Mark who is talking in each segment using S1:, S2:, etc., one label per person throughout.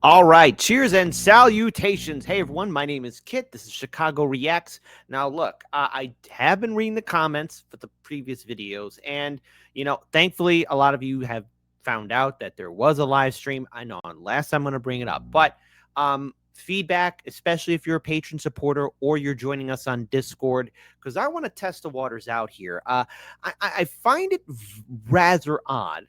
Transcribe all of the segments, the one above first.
S1: All right, cheers and salutations. Hey everyone, my name is Kit. This is Chicago Reacts. Now, look, I have been reading the comments for the previous videos, and thankfully, a lot of you have found out that there was a live stream. I know, last I'm going to bring it up, but feedback, especially if you're a patron supporter or you're joining us on Discord, because I want to test the waters out here. I find it rather odd,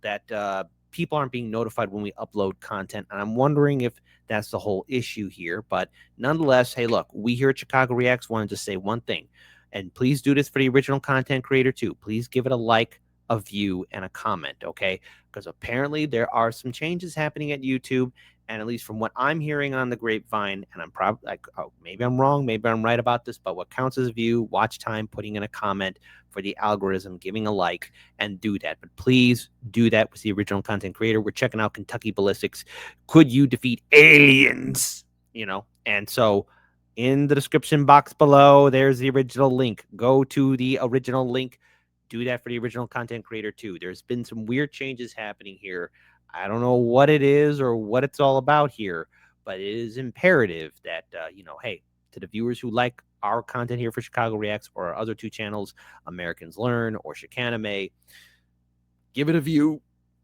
S1: that people aren't being notified when we upload content. And I'm wondering if that's the whole issue here. But nonetheless, hey, look, we here at Chicago Reacts wanted to say one thing. And please do this for the original content creator too. Please give it a like, a view, and a comment, okay? Because apparently there are some changes happening at YouTube. And at least from what I'm hearing on the grapevine, and I'm probably like, oh, maybe I'm wrong, maybe I'm right about this, but what counts as a view, watch time, putting in a comment for the algorithm, giving a like, and do that. But please do that with the original content creator. We're checking out Kentucky Ballistics. Could you defeat aliens? And so in the description box below, there's the original link. Go to the original link. Do that for the original content creator too. There's been some weird changes happening here. I don't know what it is or what it's all about here, but it is imperative that, hey, to the viewers who like our content here for Chicago Reacts or our other two channels, Americans Learn or Chicanime, give it a view,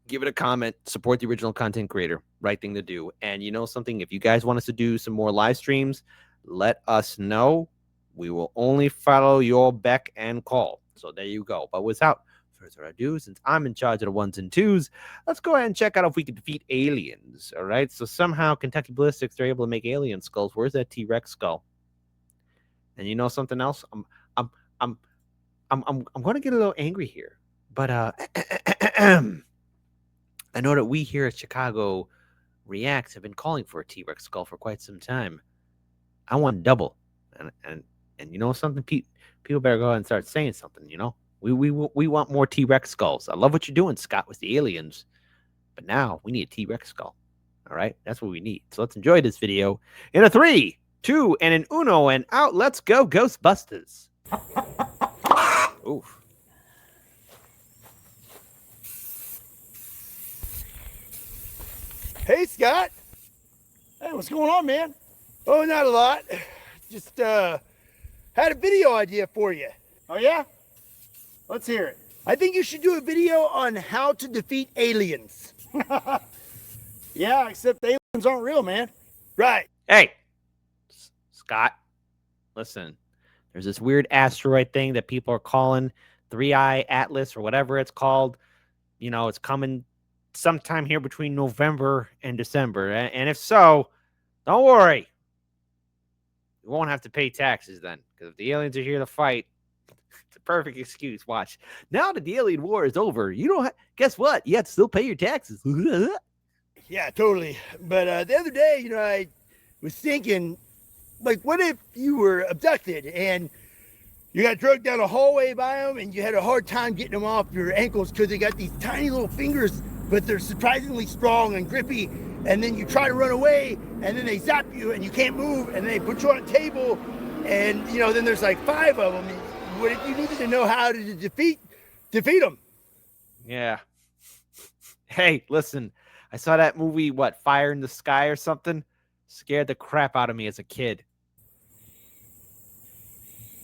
S1: give it a comment, support the original content creator. Right thing to do. And you know something, if you guys want us to do some more live streams, let us know. We will only follow your beck and call. So there you go. But without further ado, since I'm in charge of the ones and twos, let's go ahead and check out if we can defeat aliens. All right. So somehow Kentucky Ballistics, they're able to make alien skulls. Where's that T-Rex skull? And you know something else? I'm going to get a little angry here, but I know that we here at Chicago Reacts have been calling for a T-Rex skull for quite some time. I want double, and you know something? People better go ahead and start saying something. We want more T-Rex skulls. I love what you're doing, Scott, with the aliens, but now we need a T-Rex skull. All right, that's what we need. So let's enjoy this video in a 3, 2, and an uno, and out. Let's go, Ghostbusters. Oof.
S2: Hey, Scott. Hey, what's going on, man? Oh, not a lot. Just had a video idea for you. Oh, yeah? Let's hear it. I think you should do a video on how to defeat aliens. Yeah, except aliens aren't real, man. Right.
S1: Hey, Scott, listen. There's this weird asteroid thing that people are calling 3i Atlas or whatever it's called. It's coming sometime here between November and December. And if so, don't worry. You won't have to pay taxes then. Because if the aliens are here to fight, it's a perfect excuse. Watch. Now that the alien war is over, you don't guess what? You have to still pay your taxes.
S2: Yeah, totally. But the other day, I was thinking, like, what if you were abducted and you got drugged down a hallway by them and you had a hard time getting them off your ankles because they got these tiny little fingers, but they're surprisingly strong and grippy. And then you try to run away and then they zap you and you can't move and they put you on a table and, then there's like 5 of them. What if you needed to know how to defeat them?
S1: Yeah. Hey, listen, I saw that movie, Fire in the Sky or something? Scared the crap out of me as a kid.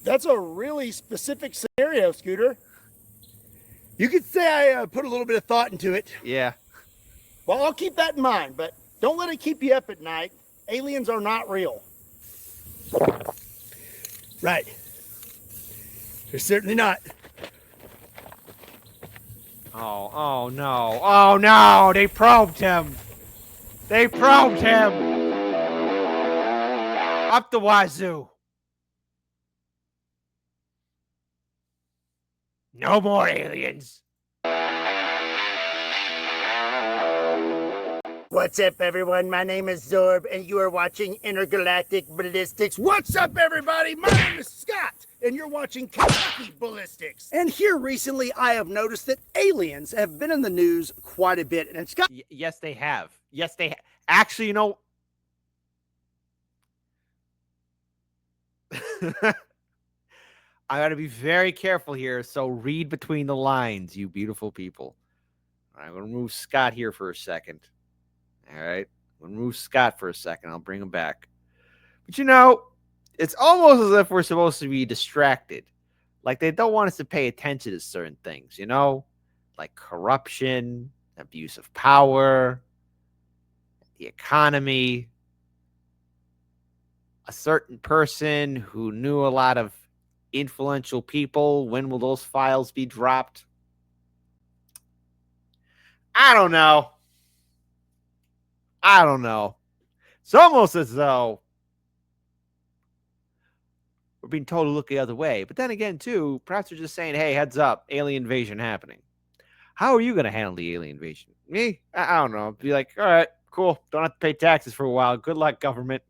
S2: That's a really specific scenario, Scooter. You could say I put a little bit of thought into it.
S1: Yeah.
S2: Well, I'll keep that in mind, but don't let it keep you up at night. Aliens are not real. Right. They're certainly not.
S1: Oh no. Oh no, they probed him. They probed him. Up the wazoo. No more aliens.
S2: What's up, everyone? My name is Zorb, and you are watching Intergalactic Ballistics. What's up, everybody? My name is Scott, and you're watching Kentucky Ballistics. And here recently, I have noticed that aliens have been in the news quite a bit. And Scott...
S1: Yes, they have. Yes, they have. Actually, I got to be very careful here, so read between the lines, you beautiful people. I'm going to remove Scott here for a second. All right. We'll remove Scott for a second. I'll bring him back. But you know, it's almost as if we're supposed to be distracted. Like they don't want us to pay attention to certain things, you know? Like corruption, abuse of power, the economy, a certain person who knew a lot of influential people. When will those files be dropped? I don't know. It's almost as though we're being told to look the other way. But then again, too, perhaps they're just saying, hey, heads up, alien invasion happening. How are you going to handle the alien invasion? Me? I don't know. Be like, all right, cool. Don't have to pay taxes for a while. Good luck, government.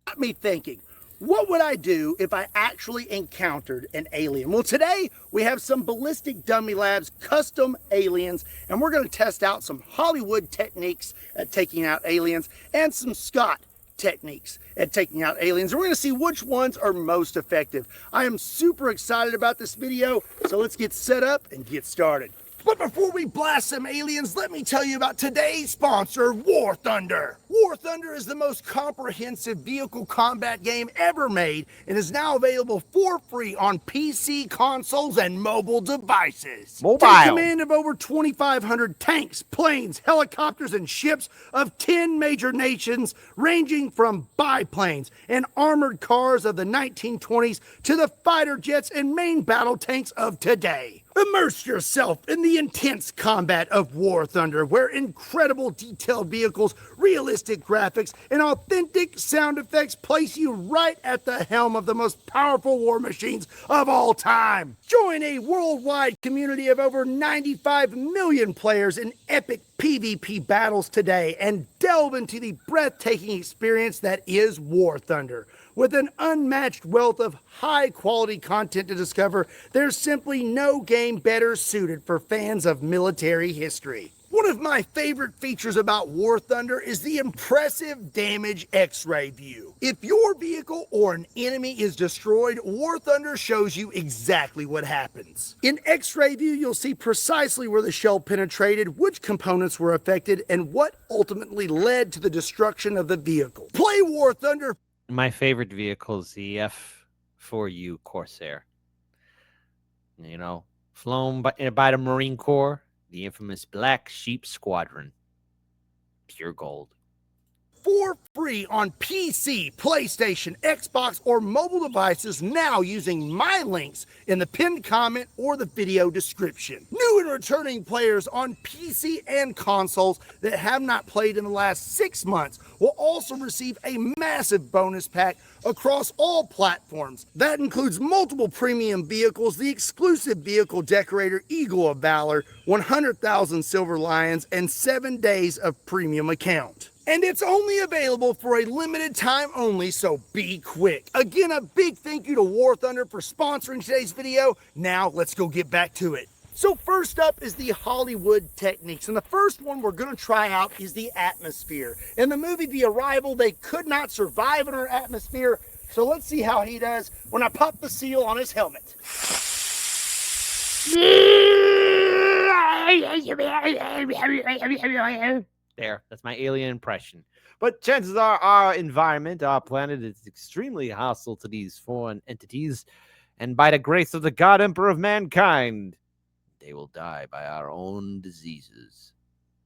S2: Got me thinking, what would I do if I actually encountered an alien? Well, today we have some Ballistic Dummy Labs custom aliens, and we're going to test out some Hollywood techniques at taking out aliens and some Scott techniques at taking out aliens. We're going to see which ones are most effective. I am super excited about this video, so let's get set up and get started. But before we blast some aliens, let me tell you about today's sponsor, War Thunder. War Thunder is the most comprehensive vehicle combat game ever made and is now available for free on PC, consoles, and mobile devices.
S1: Mobile.
S2: Take command of over 2,500 tanks, planes, helicopters, and ships of 10 major nations, ranging from biplanes and armored cars of the 1920s to the fighter jets and main battle tanks of today. Immerse yourself in the intense combat of War Thunder, where incredible detailed vehicles, realistic graphics, and authentic sound effects place you right at the helm of the most powerful war machines of all time. Join a worldwide community of over 95 million players in epic PvP battles today and delve into the breathtaking experience that is War Thunder. With an unmatched wealth of high-quality content to discover, there's simply no game better suited for fans of military history. One of my favorite features about War Thunder is the impressive damage X-ray view. If your vehicle or an enemy is destroyed, War Thunder shows you exactly what happens. In X-ray view, you'll see precisely where the shell penetrated, which components were affected, and what ultimately led to the destruction of the vehicle. Play War Thunder.
S1: My favorite vehicle is the F4U Corsair. You know, flown by the Marine Corps, the infamous Black Sheep Squadron. Pure gold.
S2: For free on PC, PlayStation, Xbox, or mobile devices now using my links in the pinned comment or the video description. New and returning players on PC and consoles that have not played in the last 6 months will also receive a massive bonus pack across all platforms. That includes multiple premium vehicles, the exclusive vehicle decorator Eagle of Valor, 100,000 Silver Lions, and 7 days of premium account. And it's only available for a limited time only, so be quick. Again, a big thank you to War Thunder for sponsoring today's video. Now, let's go get back to it. So first up is the Hollywood techniques. And the first one we're going to try out is the atmosphere. In the movie The Arrival, they could not survive in our atmosphere. So let's see how he does when I pop the seal on his helmet.
S1: There, that's my alien impression. But chances are our environment, our planet, is extremely hostile to these foreign entities. And by the grace of the God Emperor of mankind, they will die by our own diseases.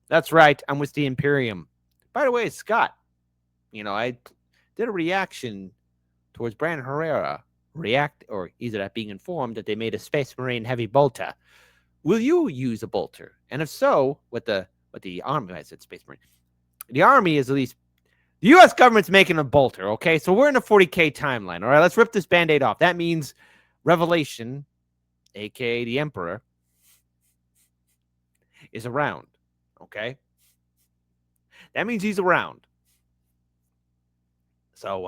S1: That's right, I'm with the Imperium. By the way, Scott, I did a reaction towards Brandon Herrera. Being informed that they made a Space Marine heavy bolter. Will you use a bolter? And if so, what the Army, I said Space Marine. The Army is at least, the U.S. government's making a bolter, okay? So we're in a 40K timeline, all right? Let's rip this Band-Aid off. That means Revelation, a.k.a. the Emperor, is around, okay? That means he's around. So,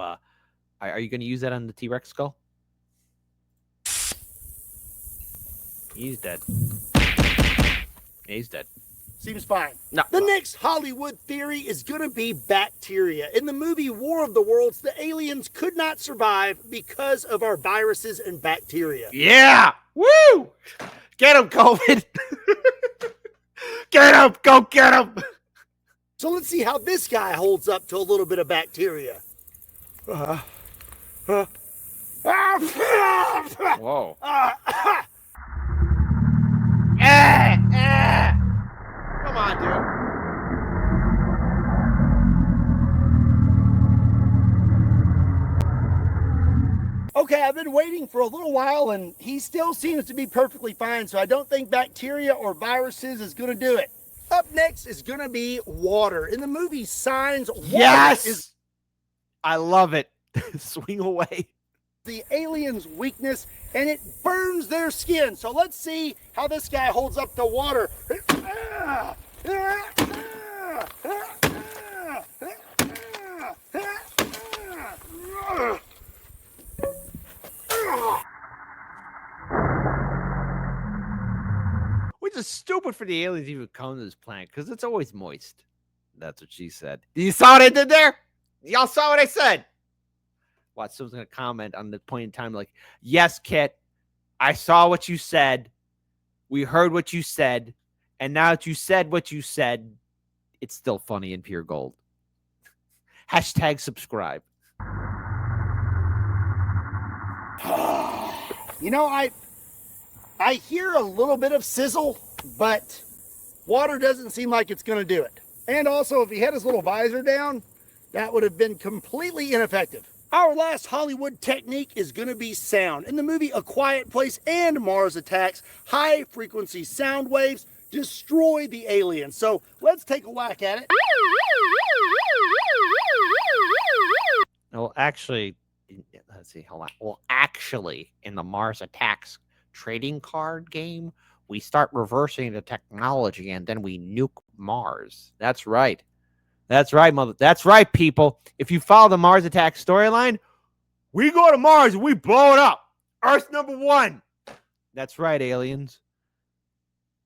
S1: are you going to use that on the T-Rex skull? He's dead. He's dead.
S2: Seems fine.
S1: No.
S2: The next Hollywood theory is going to be bacteria. In the movie War of the Worlds, the aliens could not survive because of our viruses and bacteria.
S1: Yeah! Woo! Get him, COVID! Get him! Go get him!
S2: So let's see how this guy holds up to a little bit of bacteria.
S1: Whoa. Come on, dude.
S2: Okay, I've been waiting for a little while and he still seems to be perfectly fine, so I don't think bacteria or viruses is going to do it. Up next is going to be water. In the movie Signs, water
S1: Yes! I love it. Swing away.
S2: The alien's weakness, and it burns their skin. So let's see how this guy holds up to water.
S1: Which is stupid for the aliens to even come to this planet because it's always moist. That's what she said. You saw what I did there? Y'all saw what I said? Watch, someone's going to comment on the point in time like, yes, Kit, I saw what you said. We heard what you said. And now that you said what you said, it's still funny and pure gold. Hashtag subscribe.
S2: You know, I hear a little bit of sizzle, but water doesn't seem like it's going to do it. And also, if he had his little visor down, that would have been completely ineffective. Our last Hollywood technique is going to be sound. In the movie A Quiet Place and Mars Attacks, high-frequency sound waves destroy the aliens. So let's take a whack at it.
S1: Well, actually, let's see. Hold on. Well, actually, in the Mars Attacks trading card game, we start reversing the technology and then we nuke Mars. That's right. That's right, mother. That's right, people. If you follow the Mars Attacks storyline, we go to Mars and we blow it up. Earth number 1. That's right, aliens.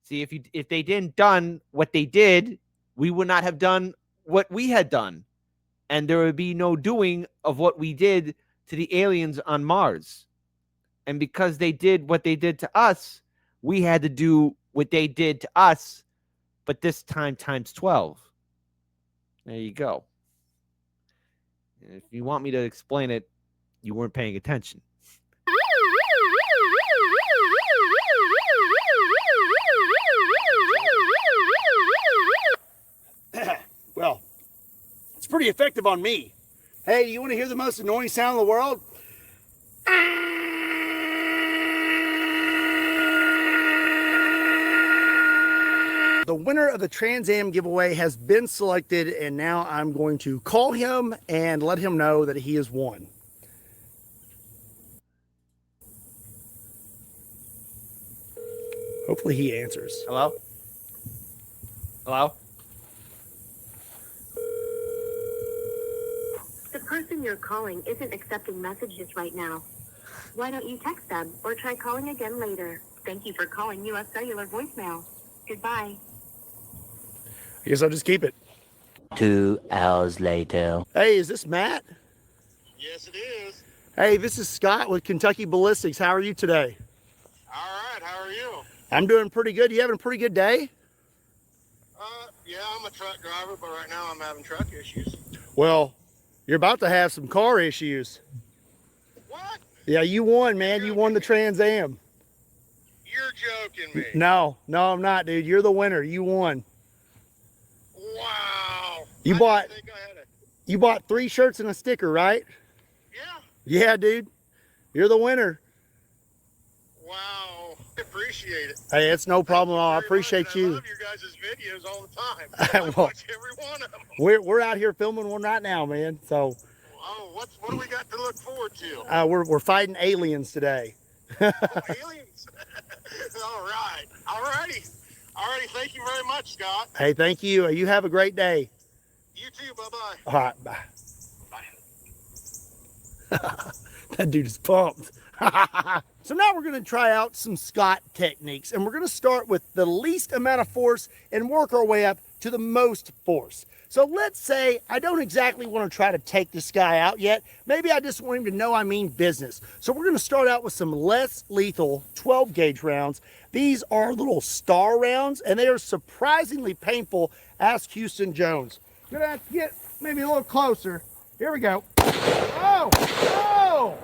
S1: See, if they didn't done what they did, we would not have done what we had done. And there would be no doing of what we did to the aliens on Mars. And because they did what they did to us, we had to do what they did to us, but this time times 12. There you go. If you want me to explain it, you weren't paying attention.
S2: Well, it's pretty effective on me. Hey, you want to hear the most annoying sound in the world? The winner of the Trans Am giveaway has been selected, and now I'm going to call him and let him know that he has won. Hopefully he answers.
S1: Hello? Hello?
S3: The person you're calling isn't accepting messages right now. Why don't you text them or try calling again later? Thank you for calling U.S. Cellular voicemail. Goodbye.
S2: I guess I'll just keep it.
S4: 2 hours later.
S2: Hey, is this Matt?
S5: Yes, it is.
S2: Hey, this is Scott with Kentucky Ballistics. How are you today?
S5: All right, how are you?
S2: I'm doing pretty good. You having a pretty good day?
S5: Yeah, I'm a truck driver, but right now I'm having truck issues.
S2: Well, you're about to have some car issues.
S5: What?
S2: Yeah, you won, man. You won the Trans Am.
S5: You're joking me.
S2: No, I'm not, dude. You're the winner. You won.
S5: Wow.
S2: You
S5: I
S2: bought-
S5: didn't think I had
S2: You bought 3 shirts and a sticker, right?
S5: Yeah.
S2: Yeah, dude. You're the winner.
S5: Wow. I appreciate it.
S2: Hey, it's no problem at all. I
S5: Thank you very
S2: appreciate
S5: much.
S2: you.
S5: I love your guys' videos all the time. I
S2: Well,
S5: watch every one of them.
S2: We're out here filming one right now, man. So
S5: Oh, what do we got to look forward to?
S2: we're fighting aliens today.
S5: Oh, aliens. All right. All righty. All righty. Thank you very much, Scott.
S2: Hey, thank you. You have a great day.
S5: You too. Bye-bye.
S2: All right, bye. That dude is pumped. So now we're going to try out some Scott techniques, and we're going to start with the least amount of force and work our way up to the most force. So let's say I don't exactly want to try to take this guy out yet. Maybe I just want him to know I mean business. So we're going to start out with some less lethal 12 gauge rounds. These are little star rounds and they are surprisingly painful. Ask Houston Jones. Gonna have to get maybe a little closer. Here we go. Oh, oh!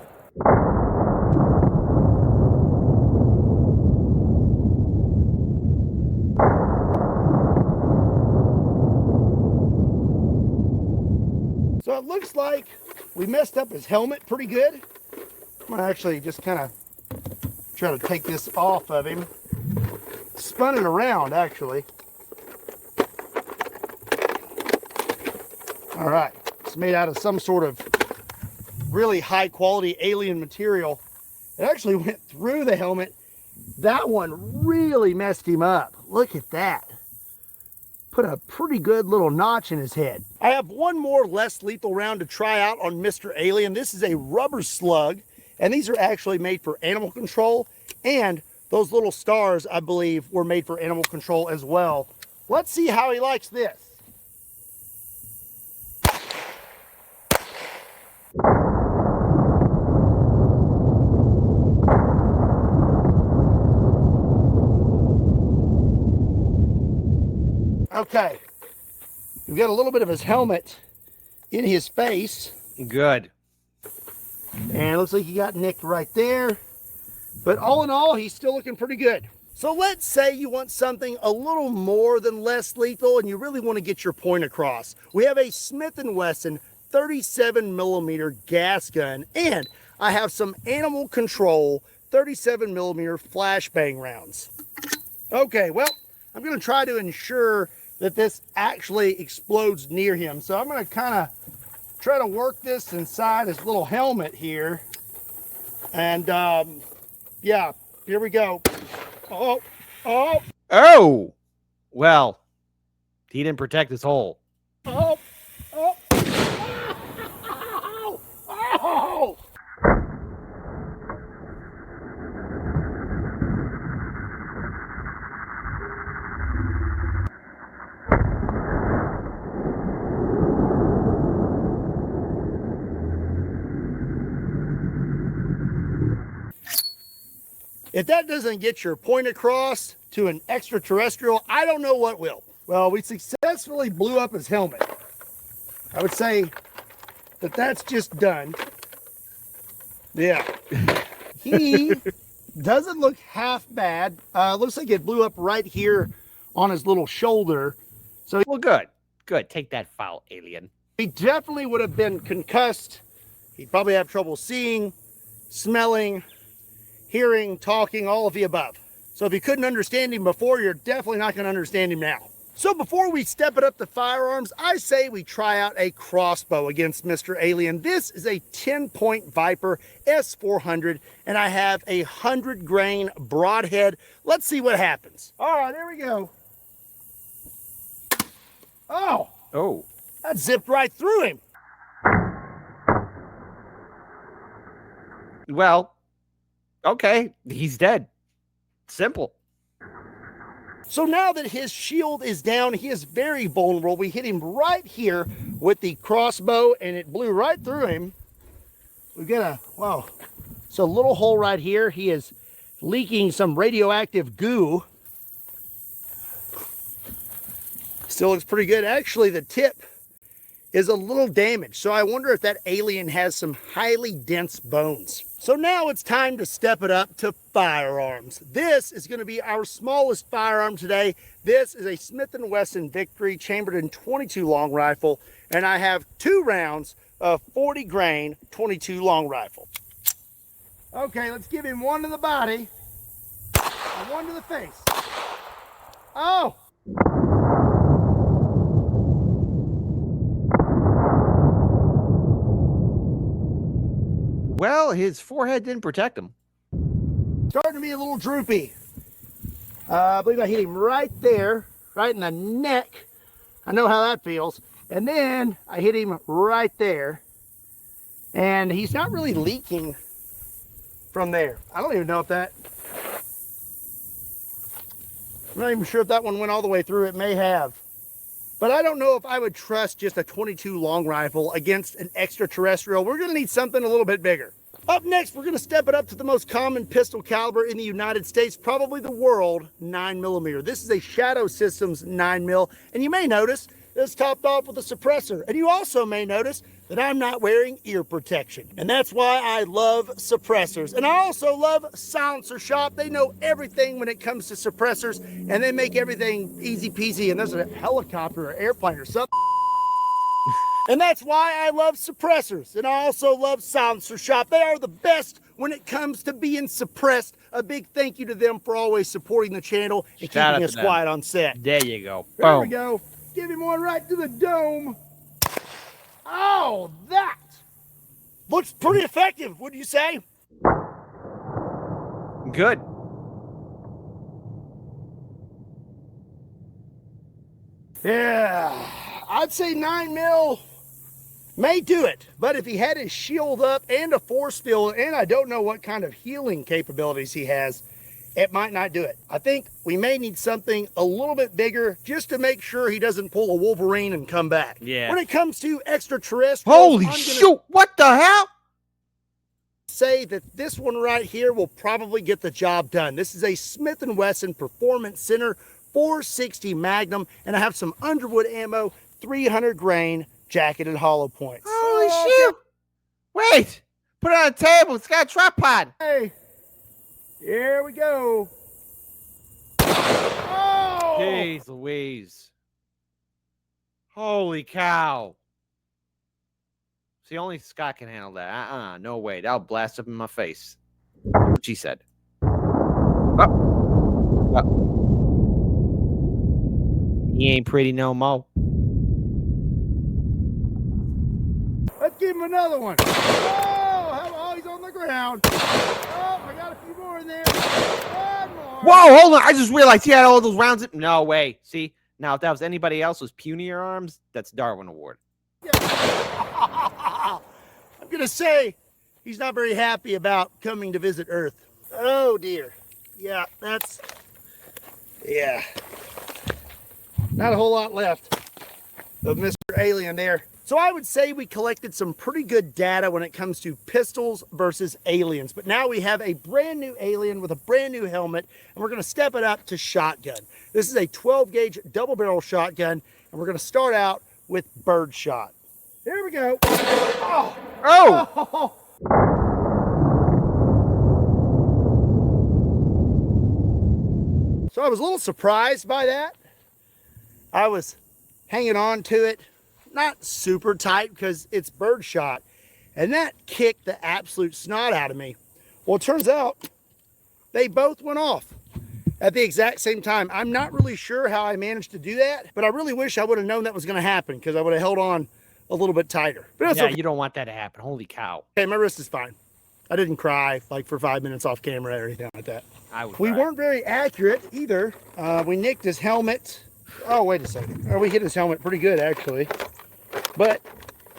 S2: So it looks like we messed up his helmet pretty good. I'm gonna actually just kind of try to take this off of him. Spun it around actually. All right, it's made out of some sort of really high quality alien material. It actually went through the helmet. That one really messed him up. Look at that. Put a pretty good little notch in his head. I have one more less lethal round to try out on Mr. Alien. This is a rubber slug, and these are actually made for animal control, and those little stars, I believe, were made for animal control as well. Let's see how he likes this. Okay, we've got a little bit of his helmet in his face.
S1: Good.
S2: And it looks like he got nicked right there. But all in all, he's still looking pretty good. So let's say you want something a little more than less lethal and you really want to get your point across. We have a Smith & Wesson 37mm gas gun, and I have some animal control 37mm flashbang rounds. Okay, well, I'm going to try to ensure that this actually explodes near him. So I'm going to kind of try to work this inside his little helmet here. And yeah, here we go. Oh, oh,
S1: Oh! Well, he didn't protect his hole.
S2: oh, oh, oh, oh. If that doesn't get your point across to an extraterrestrial, I don't know what will. Well, we successfully blew up his helmet. I would say that that's just done. Yeah. He doesn't look half bad. Looks like it blew up right here on his little shoulder. So
S1: Well, good. Good. Take that foul, alien.
S2: he definitely would have been concussed. He'd probably have trouble seeing, smelling, hearing, talking, all of the above. So if you couldn't understand him before, you're definitely not going to understand him now. So before we step it up to firearms, I say we try out a crossbow against Mr. Alien. This is a 10-point Viper S400, and I have a 100-grain broadhead. Let's see what happens. All right, here we go. Oh,
S1: Oh.
S2: that zipped right through him.
S1: Well, okay. He's dead. Simple.
S2: So now that his shield is down, he is very vulnerable. We hit him right here with the crossbow and it blew right through him. We've got a, wow. So a little hole right here. He is leaking some radioactive goo. Still looks pretty good. Actually, the tip is a little damaged. So I wonder if that alien has some highly dense bones. So now it's time to step it up to firearms. This is going to be our smallest firearm today. This is a Smith & Wesson Victory chambered in .22 long rifle, and I have 2 rounds of 40 grain .22 long rifle. Okay, let's give him one to the body and one to the face. Oh!
S1: Well, his forehead didn't protect him.
S2: Starting to be a little droopy. I believe I hit him right there, right in the neck. I know how that feels. And then I hit him right there. And he's not really leaking from there. I don't even know if that... I'm not even sure if that one went all the way through. It may have. But I don't know if I would trust just a 22 long rifle against an extraterrestrial. We're going to need something a little bit bigger. Up next, we're going to step it up to the most common pistol caliber in the United States, probably the world, 9mm. This is a Shadow Systems 9mm, and you may notice it's topped off with a suppressor. And you also may notice that I'm not wearing ear protection. And that's why I love suppressors. And I also love Silencer Shop. They know everything when it comes to suppressors, and they make everything easy peasy. And there's a helicopter or airplane or something. And that's why I love suppressors. And I also love Silencer Shop. They are the best when it comes to being suppressed. A big thank you to them for always supporting the channel and
S1: Shout out
S2: keeping
S1: to
S2: us quiet on set.
S1: There you go.
S2: There we
S1: Boom.
S2: go. Give him one right to the dome. Oh, that looks pretty effective, wouldn't you say?
S1: Good.
S2: Yeah, I'd say 9mm may do it, but if he had his shield up and a force field, and I don't know what kind of healing capabilities he has, it might not do it. I think we may need something a little bit bigger just to make sure he doesn't pull a Wolverine and come back.
S1: Yeah.
S2: When it comes to extraterrestrials,
S1: Holy
S2: I'm gonna
S1: shoot. What the hell?
S2: say that this one right here will probably get the job done. This is a Smith & Wesson Performance Center 460 Magnum, and I have some Underwood ammo, 300 grain, jacketed hollow points.
S1: Holy shit. Wait. Put it on the table. It's got a tripod.
S2: Hey, here we go. Oh!
S1: Jeez Louise. Holy cow. See, only Scott can handle that. No way. That'll blast up in my face. What she said. He ain't pretty no more.
S2: Let's give him another one. Oh, he's on the ground. Oh, I got a few more in there. One more.
S1: Whoa, hold on. I just realized he had all those rounds. No way. See, now if that was anybody else with punier arms, that's Darwin Award.
S2: I'm going to say he's not very happy about coming to visit Earth. Oh, dear. Yeah. Not a whole lot left of Mr. Alien there. So I would say we collected some pretty good data when it comes to pistols versus aliens. But now we have a brand new alien with a brand new helmet, and we're going to step it up to shotgun. This is a 12 gauge double barrel shotgun, and we're going to start out with birdshot. Here we go. Oh!
S1: Oh!
S2: So I was a little surprised by that. I was hanging on to it, not super tight because it's birdshot, and that kicked the absolute snot out of me. Well, it turns out they both went off at the exact same time. I'm not really sure how I managed to do that, but I really wish I would have known that was going to happen because I would have held on a little bit tighter. But it's
S1: Yeah,
S2: okay.
S1: you don't want that to happen. Holy cow.
S2: Okay, my wrist is fine. I didn't cry like for 5 minutes off camera or anything like that.
S1: I would
S2: We
S1: cry.
S2: weren't very accurate either. We nicked his helmet. Oh, wait a second. Oh, we hit his helmet pretty good, actually. But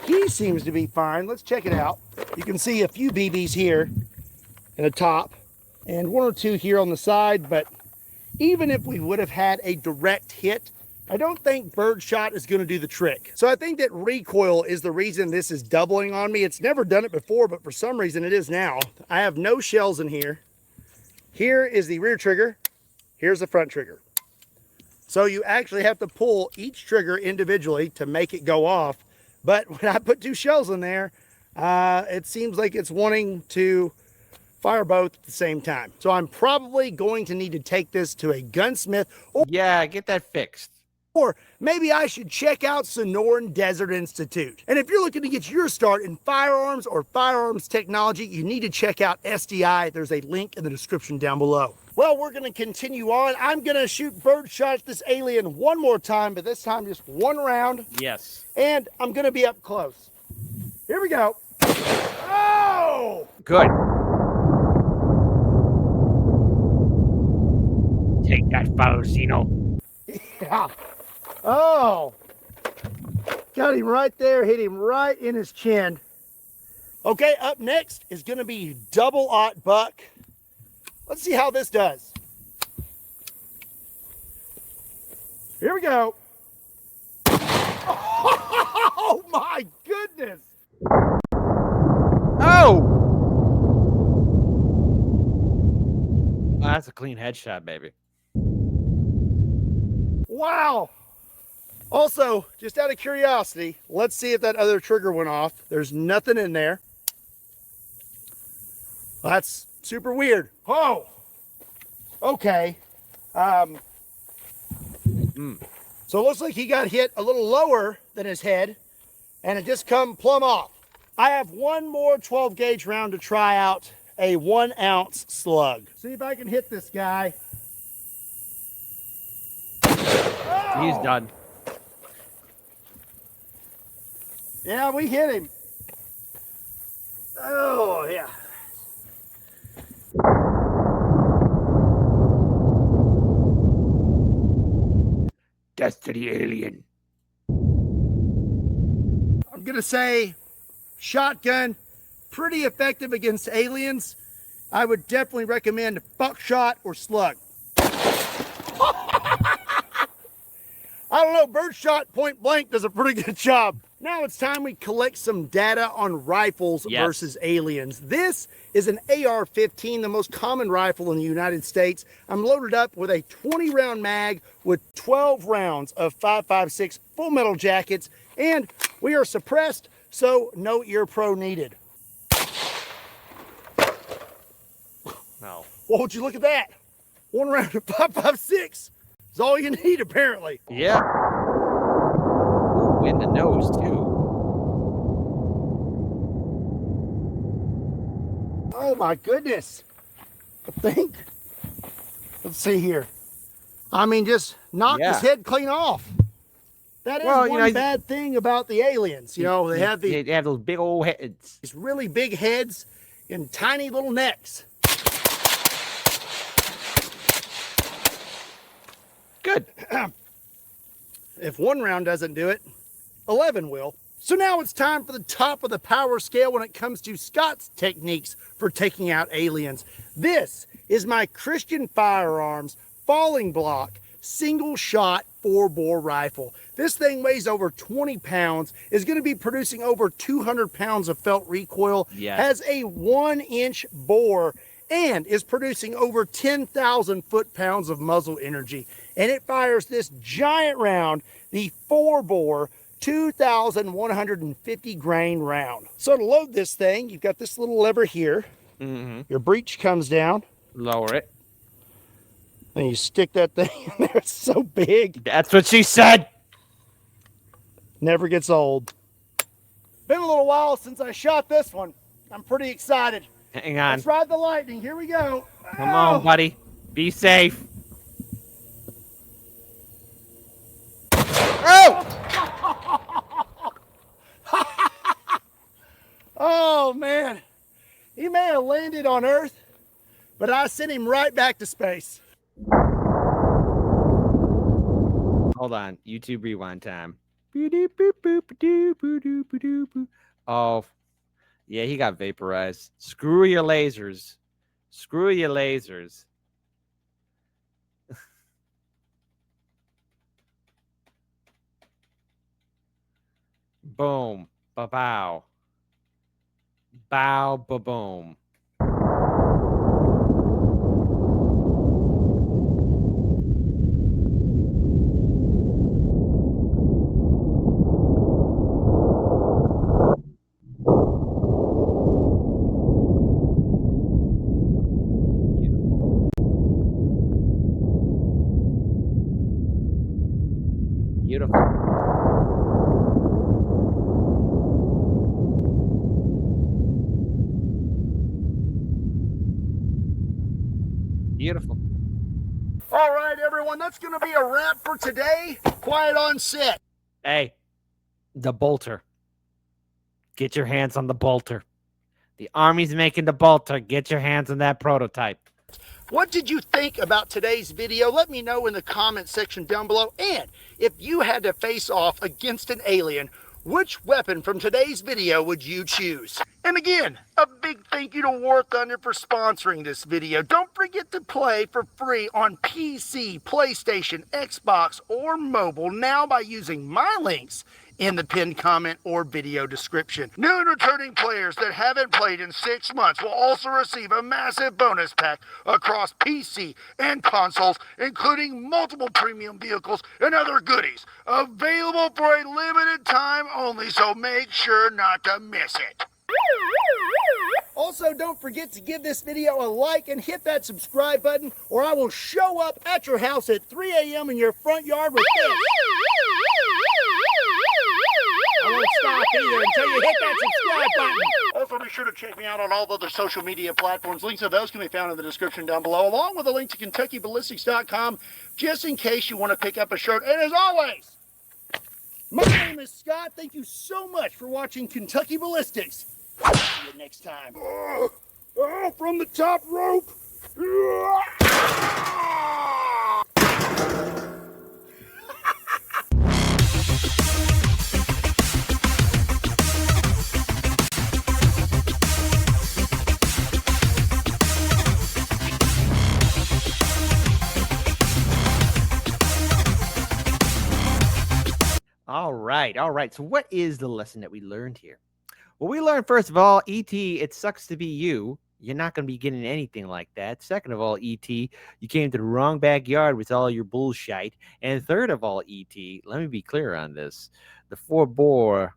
S2: he seems to be fine. Let's check it out. You can see a few BBs here in the top and one or two here on the side. But even if we would have had a direct hit, I don't think birdshot is going to do the trick. So I think that recoil is the reason this is doubling on me. It's never done it before, but for some reason it is now. I have no shells in here. Here is the rear trigger. Here's the front trigger. So you actually have to pull each trigger individually to make it go off. But when I put two shells in there, it seems like it's wanting to fire both at the same time. So I'm probably going to need to take this to a gunsmith,
S1: Yeah, get that fixed.
S2: or maybe I should check out Sonoran Desert Institute. And if you're looking to get your start in firearms or firearms technology, you need to check out SDI. There's a link in the description down below. Well, we're going to continue on. I'm going to shoot birdshot at this alien one more time, but this time just one round,
S1: Yes.
S2: and I'm going to be up close. Here we go. Oh!
S1: Good. Take that, Faustino.
S2: Yeah. Oh! Got him right there, hit him right in his chin. Okay, up next is going to be double-aught buck. Let's see how this does. Here we go. my goodness.
S1: Oh! Oh, that's a clean headshot, baby.
S2: Wow. Also, just out of curiosity, let's see if that other trigger went off. There's nothing in there. That's super weird. Oh, okay. So it looks like he got hit a little lower than his head, and it just come plumb off. I have one more 12 gauge round to try out, a 1 ounce slug. See if I can hit this guy.
S1: He's done.
S2: Yeah, we hit him. Oh, yeah.
S1: Destiny alien.
S2: I'm going to say shotgun, pretty effective against aliens. I would definitely recommend buckshot or slug. I don't know, birdshot point blank does a pretty good job. Now it's time we collect some data on rifles versus aliens. This is an AR-15, the most common rifle in the United States. I'm loaded up with a 20-round mag with 12 rounds of 5.56 full metal jackets, and we are suppressed, so no ear pro needed.
S1: No.
S2: Well, would you look at that? 1 round of 5.56 is all you need, apparently.
S1: Yeah. Ooh, in the nose, too.
S2: Oh my goodness. I think. Let's see here. I mean, just knocked his head clean off. That is one bad thing about the aliens. You know, they have
S1: they have those big old heads.
S2: These really big heads and tiny little necks.
S1: Good.
S2: If 1 round doesn't do it, 11 will. So now it's time for the top of the power scale when it comes to Scott's techniques for taking out aliens. This is my Christian Firearms Falling Block single shot 4-bore rifle. This thing weighs over 20 pounds, is going to be producing over 200 pounds of felt recoil, has a 1-inch bore, and is producing over 10,000 foot-pounds of muzzle energy. And it fires this giant round, the 4-bore 2,150 grain round. So to load this thing, you've got this little lever here. Your breech comes down.
S1: Lower it.
S2: And you stick that thing in there. It's so big.
S1: That's what she said.
S2: Never gets old. Been a little while since I shot this one. I'm pretty excited.
S1: Hang on.
S2: Let's ride the lightning. Here we go.
S1: Come on, buddy. Be safe. Oh!
S2: Oh, man. He may have landed on Earth, but I sent him right back to space.
S1: Hold on. YouTube rewind time. Oh, yeah, he got vaporized. Screw your lasers. Screw your lasers. Boom. Ba-bow. Bow, ba-boom. Beautiful. Beautiful.
S2: All right, everyone, that's going to be a wrap for today. Quiet on set.
S1: Hey, the bolter. Get your hands on the bolter. The Army's making the bolter. Get your hands on that prototype.
S2: What did you think about today's video? Let me know in the comment section down below. And if you had to face off against an alien, which weapon from today's video would you choose? And again, a big thank you to War Thunder for sponsoring this video. Don't forget to play for free on PC, PlayStation, Xbox, or mobile now by using my links
S6: in the pinned comment or video description. New and returning players that haven't played in 6 months will also receive a massive bonus pack across PC and consoles, including multiple premium vehicles and other goodies. Available for a limited time only, so make sure not to miss it.
S2: Also, don't forget to give this video a like and hit that subscribe button, or I will show up at your house at 3 a.m. in your front yard with this. I won't stop either until you hit that subscribe button.
S6: Also, be sure to check me out on all the other social media platforms. Links to those can be found in the description down below, along with a link to KentuckyBallistics.com, just in case you want to pick up a shirt. And as always,
S2: my name is Scott. Thank you so much for watching Kentucky Ballistics. See you next time.
S6: from the top rope.
S1: All right. All right. So what is the lesson that we learned here? Well, we learned, first of all, ET, it sucks to be you. You're not going to be getting anything like that. Second of all, ET, you came to the wrong backyard with all your bullshit. And third of all, ET, let me be clear on this. The 4-bore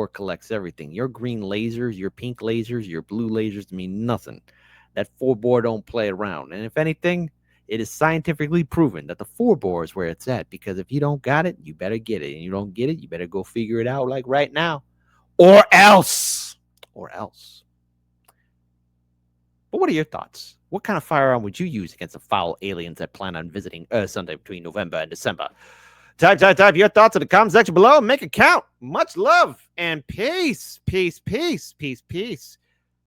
S1: collects everything. Your green lasers, your pink lasers, your blue lasers mean nothing. That 4-bore don't play around. And if anything, it is scientifically proven that the 4-bore is where it's at, because if you don't got it, you better get it. And you don't get it, you better go figure it out like right now. Or else. Or else. But what are your thoughts? What kind of firearm would you use against the foul aliens that plan on visiting Earth sometime between November and December? Type your thoughts in the comment section below and make it count. Much love and peace. Peace, peace, peace, peace.